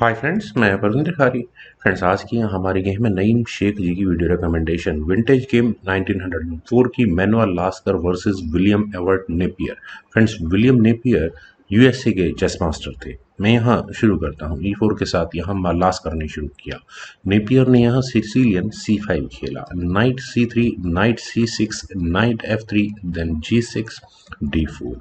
Hi friends, मैं Parveen त्रिखारी। Friends, आज की हमारी गेम है नईम शेख जी की वीडियो रिकमेंडेशन। विंटेज गेम 1904 की Manuel Lasker versus William Ewart Napier. Friends, William Napier USA के चेस मास्टर थे। मैं यहाँ शुरू करता हूँ E4 के साथ। यहाँ लास्कर ने शुरू किया। नेपियर ने यहाँ सिसिलियन C5 खेला, knight C3, knight C6, knight F3, then G6, D4।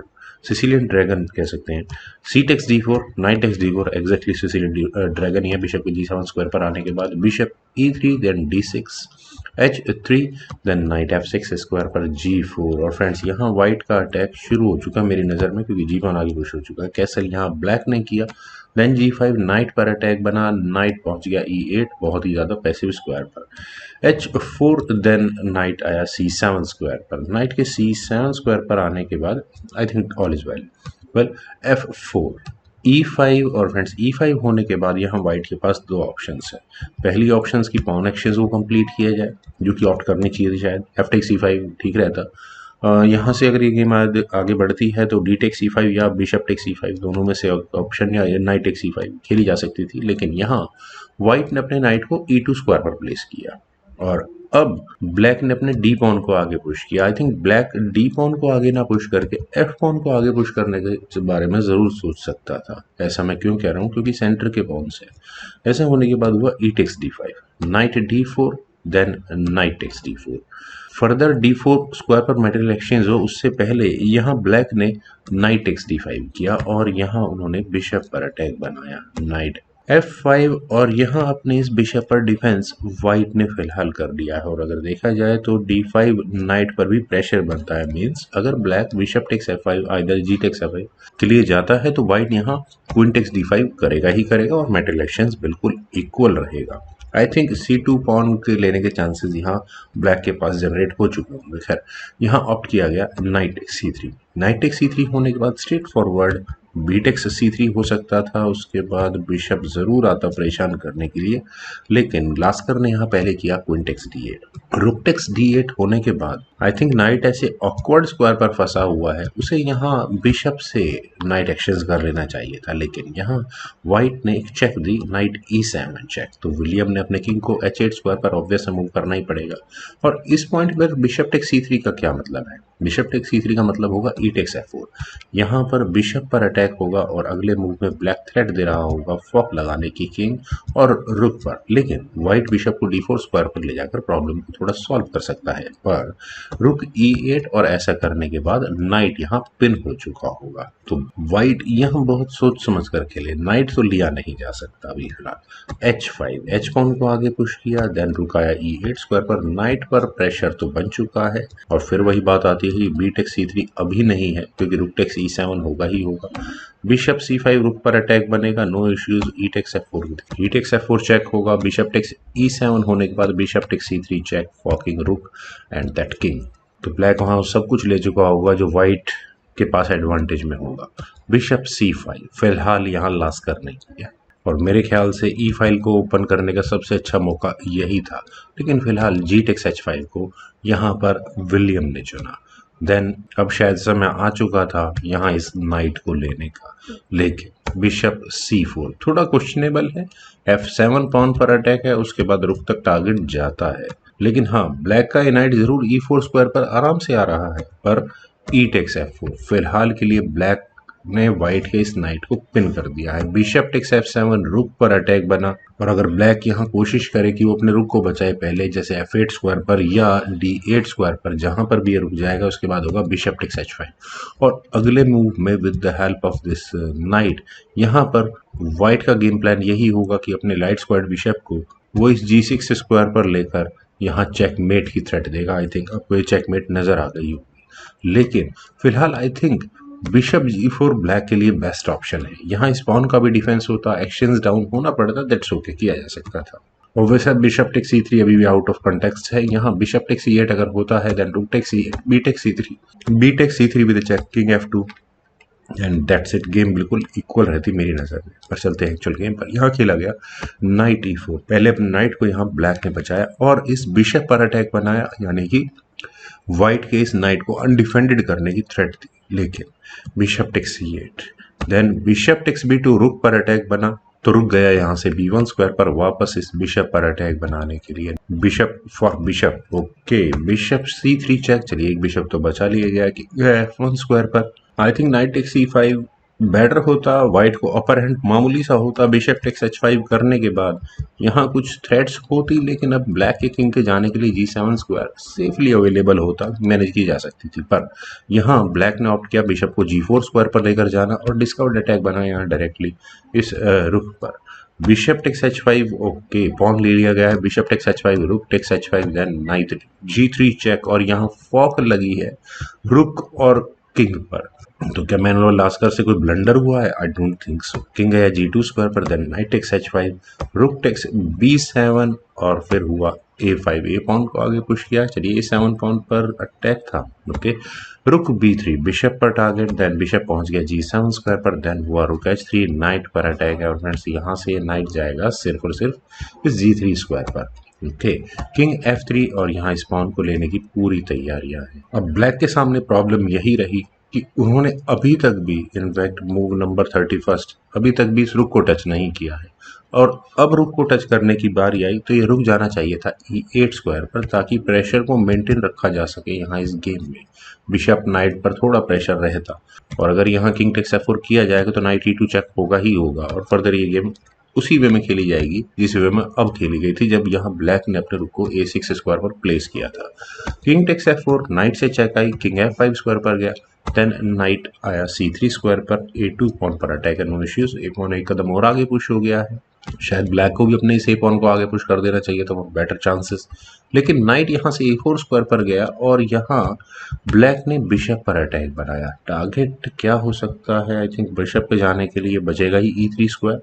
Sicilian dragon कह सकते हैं। C takes D4, knight takes D4, exactly Sicilian dragon. यह बिशप के G7 स्क्वायर पर आने के बाद bishop E3, then D6, H3, then knight F6 square पर G4। और फ्रेंड्स, यहाँ व्हाइट का अटैक शुरू हो चुका मेरी नज़र में, क्योंकि G1 आगे पुश हो चुका है। कैसल यहाँ ब्लैक ने किया, देन G5, नाइट पर अटैक बना, नाइट पहुंच गया E8, बहुत ही ज़्यादा पैसिव स्क्वायर पर। H4, देन नाइट आया C7 स्क्वायर पर। नाइट के C7 स्क्वायर पर आने के बाद I think all is well. F4, E5, और फ्रेंड्स E5 होने के बाद यहाँ व्हाइट के पास दो ऑप्शंस हैं। पहली ऑप्शंस की पॉन एक्सचेंज को कंप्लीट किया जाए, जो कि ऑप्ट करनी चाहिए थी शायद। F टेक C5 ठीक रहता। यहाँ से अगर ये गेम आगे बढ़ती है तो D टेक C5 या बिशप टेक C5 दोनों में से ऑप्शन, या नाइट टेक C5 खेली जा सकती थी। लेकिन यहाँ व्हाइट ने अपने नाइट को E2 स्क्वायर पर प्लेस किया, और अब ब्लैक ने अपने डी पॉन को आगे पुश किया। I think black D pawn को आगे ना पुश करके एफ पॉन को आगे पुश करने के बारे में ज़रूर सोच सकता था। ऐसा मैं क्यों कह रहा हूँ, क्योंकि सेंटर के पॉन से ऐसा होने के बाद हुआ E takes D5, knight D4, then knight takes D4। Further D4 square पर मेटेरियल एक्सचेंज हो उससे पहले यहाँ ब्लैक ने नाइट टेक्स D5 किया, और यहाँ उन्होंने बिशप पर अटैक बनाया, नाइट F5। और यहाँ अपने इस बिशप पर डिफेंस व्हाइट ने फिलहाल कर दिया है। और अगर देखा जाए तो D5 नाइट पर भी प्रेशर बनता है। मींस अगर black bishop takes F5, either G takes F5 के लिए जाता है तो व्हाइट यहाँ क्वीन टेक्स D5 करेगा ही करेगा, और मेटेरियल एक्सचेंज बिल्कुल इक्वल रहेगा। आई थिंक C2 पॉन के लेने के चांसेस यहाँ ब्लैक के पास जनरेट हो चुके होंगे। खैर, यहाँ ऑप्ट किया गया नाइट C3। नाइट C3 होने के बाद स्ट्रेट फॉरवर्ड बीटेक्स C3 हो सकता था। उसके बाद बिशप जरूर आता परेशान करने के लिए, लेकिन लास्कर ने यहाँ पहले किया queen takes D8। Rook takes D8 होने के बाद आई थिंक नाइट ऐसे ऑकवर्ड स्क्वायर पर फंसा हुआ है, उसे यहाँ बिशप से नाइट एक्सचेंज कर लेना चाहिए था। लेकिन यहाँ व्हाइट ने एक चेक दी, नाइट E7 चेक। तो विलियम ने अपने किंग को H8 स्क्वायर पर ऑब्वियस मूव करना ही पड़ेगा। और इस पॉइंट पर बिशप टेक्स C3 का क्या मतलब है? बिशप टेक्स C3 का मतलब होगा ई टेक्स F4। यहाँ पर बिशप पर अटैक होगा, और अगले मूव में ब्लैक थ्रेट दे रहा होगा फॉक लगाने की किंग और रुक पर। लेकिन व्हाइट बिशप को D4 स्क्वायर पर ले जाकर प्रॉब्लम को थोड़ा सॉल्व कर सकता है, पर रुक E8, और ऐसा करने के बाद नाइट यहाँ पिन हो चुका होगा। तो व्हाइट यहाँ बहुत सोच समझ कर खेले, नाइट तो लिया नहीं जा सकता अभी फिलहाल। H5, एच पॉन को आगे पुश किया, देन रुक आया E8 स्क्वायर पर। नाइट पर प्रेशर तो बन चुका है, और फिर वही बात आती है, बी टेक्स C3 अभी नहीं है, क्योंकि रुक टेक्स E7 होगा ही होगा। बिशप C5 रुक पर अटैक बनेगा, no issues. E takes F4, E takes F4 check होगा। बिशप टेक्स E7 होने के बाद bishop takes C3 check, forking rook and that king. तो ब्लैक वहां सब कुछ ले चुका होगा जो व्हाइट के पास एडवांटेज में होगा। बिशप C5 फिलहाल यहाँ लास्कर नहीं किया, और मेरे ख्याल से ई फाइल को ओपन करने का सबसे अच्छा मौका यही था। लेकिन फिलहाल जी टेक्स H5 को यहाँ पर विलियम ने चुना। देन अब शायद समय आ चुका था यहाँ इस नाइट को लेने का, लेकिन बिशप C4 थोड़ा क्वेश्चनेबल है। F7 पॉन पर अटैक है, उसके बाद रुक तक टारगेट जाता है। लेकिन हाँ, ब्लैक का ये नाइट जरूर E4 स्क्वायर पर आराम से आ रहा है, पर ई टेक्स F4 फिलहाल के लिए ब्लैक ने व्हाइट के इस नाइट को पिन कर दिया है। बिशप टेक्स F7 रुक पर अटैक बना, और अगर ब्लैक यहाँ कोशिश करे कि वो अपने रुक को बचाए पहले, जैसे F8 स्क्वायर पर या D8 स्क्वायर पर, जहां पर भी ये रुक जाएगा उसके बाद होगा बिशप टेक्स H5। और अगले मूव में with the help of this night, यहाँ पर व्हाइट का गेम प्लान यही होगा कि अपने लाइट स्क्वायर बिशप को वो इस G6 स्क्वायर पर लेकर यहाँ चेकमेट की थ्रेट देगा। आई थिंक आपको ये चेकमेट नजर आ गई होगी। लेकिन फिलहाल I think bishop G4 black के लिए बेस्ट ऑप्शन है। यहाँ स्पॉन का भी डिफेंस होता, एक्सचेंज डाउन होना पड़ता, दैट्स ओके, किया जा सकता था। और वैसे बिशप टेक्स C3 अभी भी आउट ऑफ कंटेक्स्ट है। यहाँ बिशप टेक्स C8 अगर होता है, then rook takes C8, B takes C3, B takes C3 with check, king F2, and that's it. Game बिल्कुल इक्वल रहती मेरी नज़र में। पर चलते हैं एक्चुअल गेम पर। यहाँ खेला गया नाइट E4। पहले अपने नाइट को यहाँ ब्लैक ने बचाया और इस बिशप पर अटैक बनाया, यानी कि व्हाइट के इस नाइट को अनडिफेंडेड करने की थ्रेट थी। लेकिन bishop takes C8, then bishop takes B2, rook पर अटैक बना, तो रुक गया यहाँ से B1 स्क्वायर पर वापस इस बिशप पर अटैक बनाने के लिए। Bishop for bishop, okay bishop C3 check. चलिए एक बिशप तो बचा लिया गया कि F1 स्क्वायर पर। I think knight takes C5 better होता, व्हाइट को अपर हैंड मामूली सा होता। बिशप टेक्स H5 करने के बाद यहाँ कुछ थ्रेट्स होती, लेकिन अब ब्लैक के किंग के जाने के लिए G7 स्क्वायर सेफली अवेलेबल होता, मैनेज की जा सकती थी। पर यहाँ ब्लैक ने ऑप्ट किया बिशप को G4 स्क्वायर पर लेकर जाना और डिस्कवर्ड अटैक बनाया यहाँ डायरेक्टली इस रुख पर। Bishop takes H5, okay pawn ले लिया गया है। Bishop takes H5, rook takes H5, then night G3 check और यहाँ फॉक लगी है रुक और किंग पर। तो क्या मैनुअल लास्कर से कोई ब्लंडर हुआ है? I don't think so. King गया G2 स्क्वायर पर, then knight takes H5, rook takes B7 और फिर हुआ A5। ए पॉन को आगे पुश किया। चलिए A7 पॉन पर अटैक था, ओके रुक B3 बिशप पर टारगेट, देन बिशप पहुंच गया G7 स्क्वायर पर, देन हुआ रुक H3 नाइट पर अटैक है। और फ्रेंड्स यहाँ से नाइट जाएगा सिर्फ और सिर्फ इस G3 स्क्वायर पर, ओके किंग F3 और यहाँ इस पॉन को लेने की पूरी तैयारियां हैं। अब ब्लैक के सामने प्रॉब्लम यही रही कि उन्होंने अभी तक भी इनफैक्ट मूव नंबर 31 अभी तक भी इस रुक को टच नहीं किया है, और अब रुक को टच करने की बारी आई तो ये रुक जाना चाहिए था E8 स्क्वायर पर, ताकि प्रेशर को मेंटेन रखा जा सके यहाँ इस गेम में। बिशप नाइट पर थोड़ा प्रेशर रहता, और अगर यहाँ किंग टेक्स F4 किया जाएगा तो नाइट E2 चेक होगा ही होगा, और फर्दर ये गेम उसी वे में खेली जाएगी जिस वे में अब खेली गई थी, जब यहाँ ब्लैक ने अपने रुक को A6 स्क्वायर पर प्लेस किया था। किंग टेक्स F4, नाइट से चेक आई, किंग F5 स्क्वायर पर गया, देन नाइट आया C3 स्क्वायर पर, A2 पॉन पर अटैक है, नो इश्यूज। एक पॉन एक कदम और आगे पुश हो गया है। शायद ब्लैक को भी अपने इस ए पॉन को आगे पुश कर देना चाहिए था, बेटर चांसेस, लेकिन नाइट यहाँ से A4 स्क्वायर पर गया और यहाँ ब्लैक ने बिशप पर अटैक बनाया। टारगेट क्या हो सकता है? आई थिंक बिशप पे जाने के लिए बचेगा ही E3 स्क्वायर,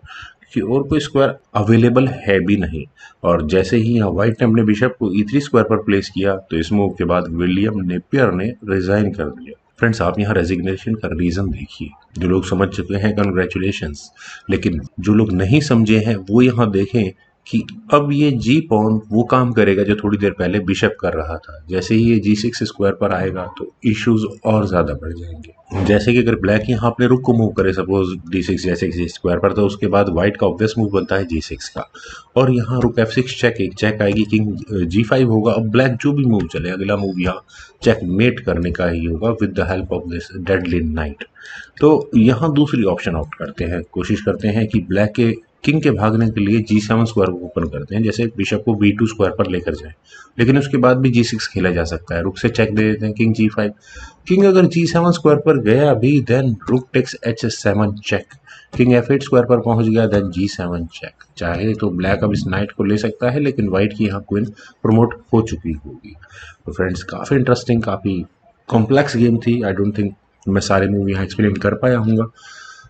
कि और कोई स्क्वायर अवेलेबल है भी नहीं। और जैसे ही यहाँ व्हाइट ने अपने बिशप को E3 स्क्वायर पर प्लेस किया तो इस मूव के बाद विलियम नेपियर ने रिजाइन कर दिया। फ्रेंड्स आप यहाँ रेजिग्नेशन का रीजन देखिए। जो लोग समझ चुके हैं कंग्रेचुलेशंस, लेकिन जो लोग नहीं समझे हैं वो यहाँ देखें कि अब ये जी पॉन वो काम करेगा जो थोड़ी देर पहले बिशप कर रहा था। जैसे ही ये G6 स्क्वायर पर आएगा तो इश्यूज और ज्यादा बढ़ जाएंगे। जैसे कि अगर ब्लैक यहाँ अपने रुक को मूव करे सपोज D6 जैसे G स्क्वायर पर, तो उसके बाद व्हाइट का ऑब्वियस मूव बनता है G6 का, और यहाँ रुक F6 चेक, एक चेक आएगी, किंग G5 होगा। अब ब्लैक जो भी मूव चले, अगला मूव यहाँ चेकमेट करने का ही होगा with the help of this deadly night. तो यहाँ दूसरी ऑप्शन ऑप्ट करते हैं, कोशिश करते हैं कि ब्लैक के किंग के भागने के लिए G7 स्क्वायर को ओपन करते हैं, जैसे बिशप को B2 स्क्वायर पर लेकर जाए, लेकिन उसके बाद भी G6 खेला जा सकता है। रुक से चेक दे देते हैं, किंग G5, किंग अगर G7 स्क्वायर पर गया भी, then rook takes H7 check, king F8 square पर पहुंच गया, देन G7 चेक। चाहे तो ब्लैक अब इस नाइट को ले सकता है, लेकिन व्हाइट की यहाँ क्वीन प्रमोट हो चुकी होगी। तो फ्रेंड्स काफ़ी इंटरेस्टिंग, काफ़ी कॉम्प्लेक्स गेम थी। आई डोंट थिंक मैं सारे मूव यहाँ एक्सप्लेन कर पाया हूँगा,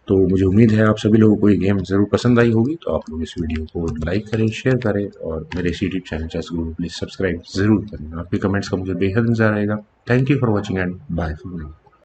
तो मुझे उम्मीद है आप सभी लोगों को ये गेम ज़रूर पसंद आई होगी। तो आप लोग इस वीडियो को लाइक करें, शेयर करें, और मेरे यूट्यूब चैनल चेस गुरु को प्लीज़ सब्सक्राइब ज़रूर करें। आपके कमेंट्स का मुझे बेहद इंतजार रहेगा। Thank you for watching and bye for now.